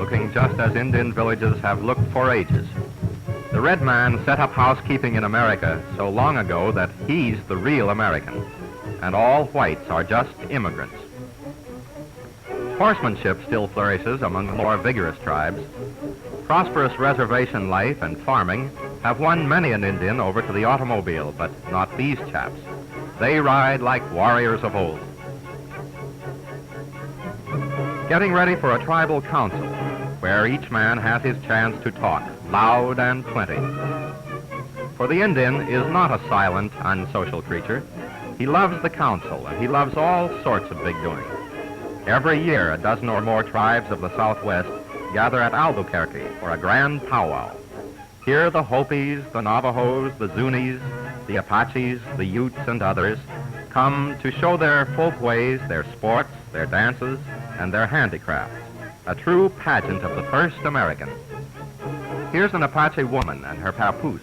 looking just as Indian villages have looked for ages. The red man set up housekeeping in America so long ago that he's the real American, and all whites are just immigrants. Horsemanship still flourishes among the more vigorous tribes. Prosperous reservation life and farming have won many an Indian over to the automobile, but not these chaps. They ride like warriors of old. Getting ready for a tribal council, where each man has his chance to talk, loud and plenty. For the Indian is not a silent, unsocial creature. He loves the council, and he loves all sorts of big doing. Every year, a dozen or more tribes of the Southwest gather at Albuquerque for a grand powwow. Here the Hopis, the Navajos, the Zuni's, the Apaches, the Utes, and others come to show their folk ways, their sports, their dances, and their handicrafts, a true pageant of the first American. Here's an Apache woman and her papoose.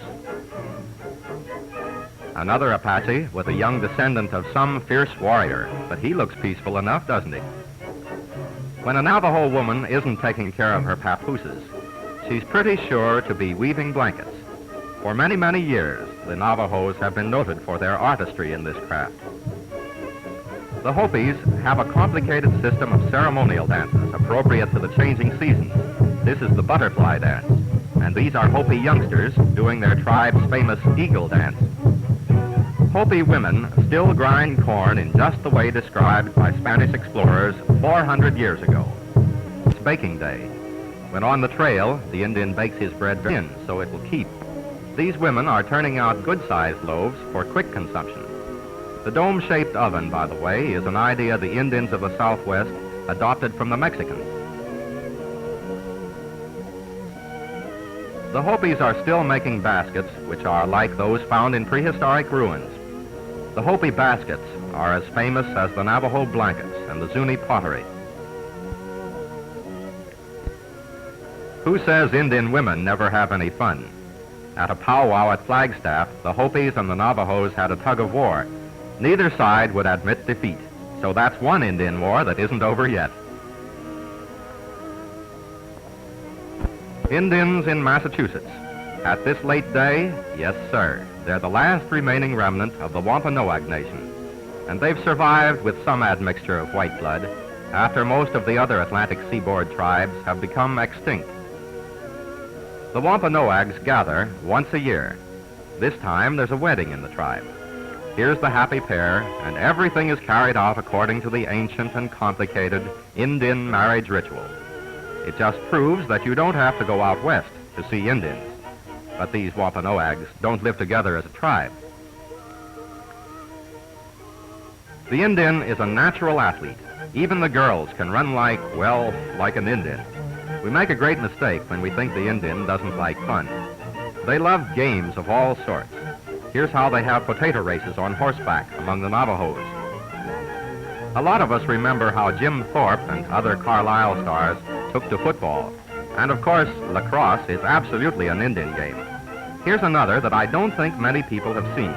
Another Apache with a young descendant of some fierce warrior, but he looks peaceful enough, doesn't he? When a Navajo woman isn't taking care of her papooses, she's pretty sure to be weaving blankets. For many, many years, the Navajos have been noted for their artistry in this craft. The Hopis have a complicated system of ceremonial dances appropriate to the changing seasons. This is the butterfly dance, and these are Hopi youngsters doing their tribe's famous eagle dance. Hopi women still grind corn in just the way described by Spanish explorers 400 years ago. It's baking day. When on the trail, the Indian bakes his bread in so it will keep. These women are turning out good-sized loaves for quick consumption. The dome-shaped oven, by the way, is an idea the Indians of the Southwest adopted from the Mexicans. The Hopis are still making baskets which are like those found in prehistoric ruins. The Hopi baskets are as famous as the Navajo blankets and the Zuni pottery. Who says Indian women never have any fun? At a powwow at Flagstaff, the Hopis and the Navajos had a tug-of-war. Neither side would admit defeat, so that's one Indian war that isn't over yet. Indians in Massachusetts. At this late day, yes, sir, they're the last remaining remnant of the Wampanoag Nation, and they've survived with some admixture of white blood after most of the other Atlantic seaboard tribes have become extinct. The Wampanoags gather once a year. This time, there's a wedding in the tribe. Here's the happy pair, and everything is carried out according to the ancient and complicated Indian marriage ritual. It just proves that you don't have to go out west to see Indians. But these Wampanoags don't live together as a tribe. The Indian is a natural athlete. Even the girls can run like an Indian. We make a great mistake when we think the Indian doesn't like fun. They love games of all sorts. Here's how they have potato races on horseback among the Navajos. A lot of us remember how Jim Thorpe and other Carlisle stars took to football. And of course, lacrosse is absolutely an Indian game. Here's another that I don't think many people have seen.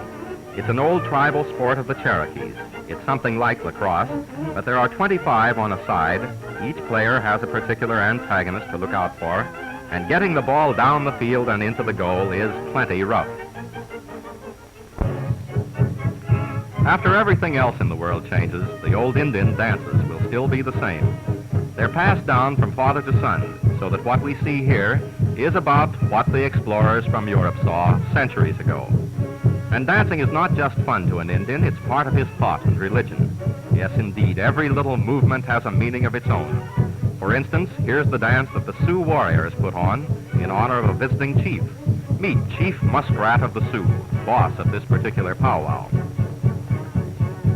It's an old tribal sport of the Cherokees. It's something like lacrosse, but there are 25 on a side. Each player has a particular antagonist to look out for, and getting the ball down the field and into the goal is plenty rough. After everything else in the world changes, the old Indian dances will still be the same. They're passed down from father to son, so that what we see here is about what the explorers from Europe saw centuries ago. And dancing is not just fun to an Indian, it's part of his thought and religion. Yes, indeed, every little movement has a meaning of its own. For instance, here's the dance that the Sioux warriors put on in honor of a visiting chief. Meet Chief Muskrat of the Sioux, boss of this particular powwow.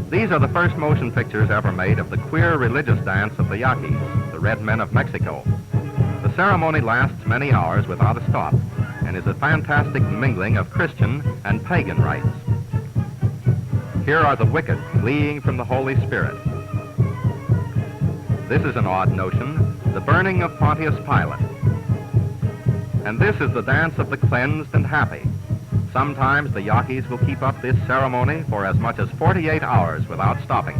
These are the first motion pictures ever made of the queer religious dance of the Yaquis, the red men of Mexico. The ceremony lasts many hours without a stop and is a fantastic mingling of Christian and pagan rites. Here are the wicked fleeing from the Holy Spirit. This is an odd notion, the burning of Pontius Pilate. And this is the dance of the cleansed and happy. Sometimes the Yaquis will keep up this ceremony for as much as 48 hours without stopping.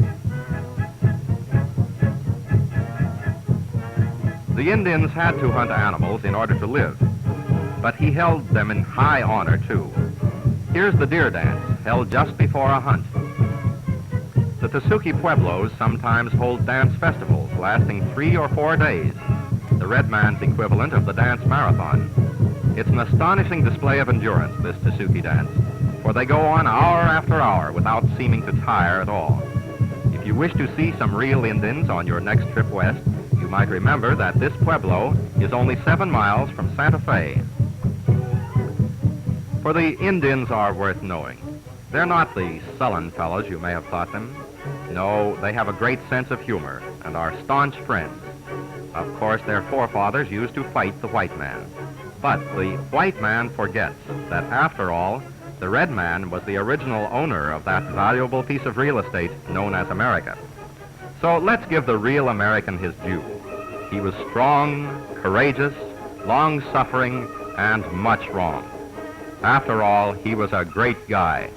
The Indians had to hunt animals in order to live, but he held them in high honor, too. Here's the deer dance, held just before a hunt. The Tesuque Pueblos sometimes hold dance festivals lasting 3 or 4 days, the red man's equivalent of the dance marathon. It's an astonishing display of endurance, this Tesuque dance, for they go on hour after hour without seeming to tire at all. If you wish to see some real Indians on your next trip west, you might remember that this pueblo is only 7 miles from Santa Fe. For the Indians are worth knowing. They're not the sullen fellows you may have thought them. No, they have a great sense of humor and are staunch friends. Of course, their forefathers used to fight the white man. But the white man forgets that, after all, the red man was the original owner of that valuable piece of real estate known as America. So let's give the real American his due. He was strong, courageous, long-suffering, and much wrong. After all, he was a great guy.